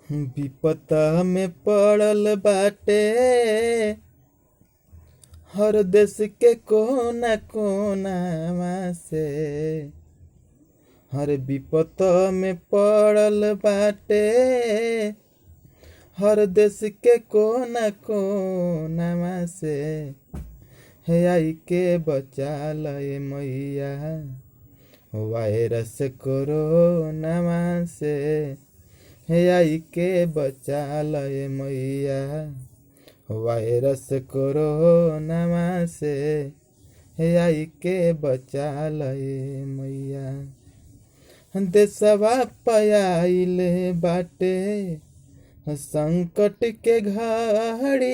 विपत में पड़ल बाटे हर देश के कोना कोनावा से। हर विपत में पड़ल बाटे हर देश के कोना कोनावा से। हे आई के बचा लए मैया वायरस कोरोनावा से। हे आई के बचा लए मैया वायरस कोरोनावा से। हे आई के बचा लए मैया। देशवा पयाइल बाटे संकट के घड़ी।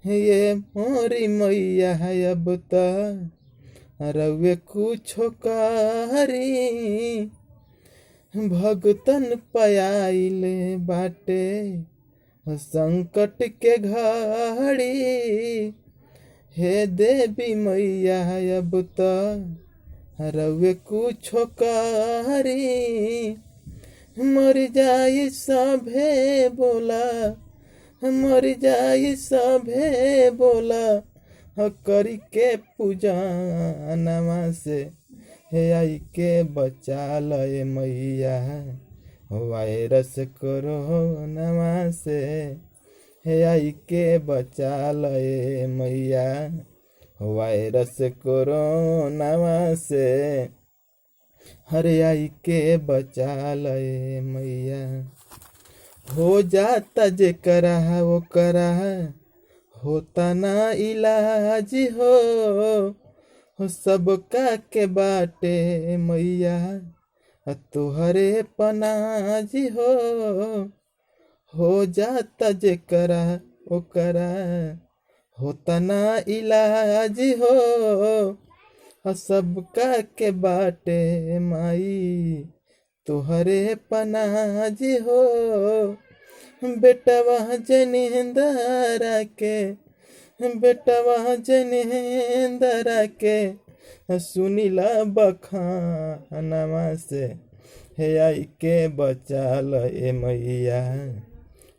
ये मोरी मैया अब त रउए कुछो करी। भगतन पयाइल बाटे संकट के घड़ी। हे देवी मैया अब त रउए कुछो करी। मर जाई सभे बोला मर जाई सभे बोला करी के पूजनवा से। हे आई के बचा लए मैया वायरस कोरोनावा से। हे आई के बचा लए मैया वायरस कोरोनावा से। हरे आई के बचा लए मैया। हो जाता जे करा वो करा होता ना इलाज हो सबका के बाटे मैया तुहरे पनाज हो जाता जे करा वो करा होता ना इलाज हो सबका के बाटे माई तुहरे पनाज हो। बेटवा जनेंदरा के बेटवा जनेंदरा के सुनीला बखानवा से। हे आई के बचा लए मैया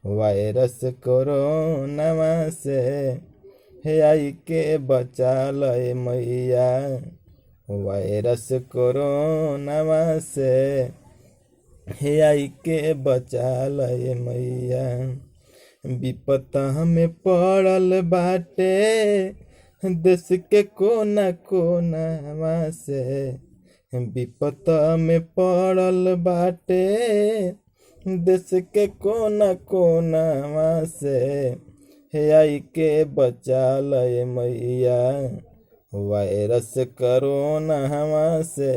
वायरस कोरोनावा से। हे आई के बचा लए मैया वायरस कोरोनावा से। हे आई के बचा लए मैया। विपत में पड़ल बाटे देश के कोना कोनावा से। विपत में पड़ल बाटे देश के कोना कोनावा से। हे आई के बचा लए मैया वायरस कोरोनावा से।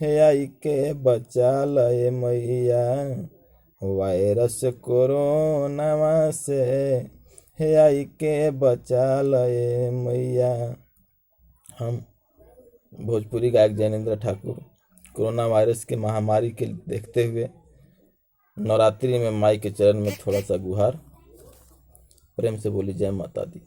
हे आई के बचा लए मैया वायरस कोरोनावा से। हे आई के बचा लए मैया। हम भोजपुरी गायक जैनेंद्र ठाकुर कोरोना वायरस के महामारी के देखते हुए नवरात्रि में माई के चरण में थोड़ा सा गुहार। प्रेम से बोली जय माता दी।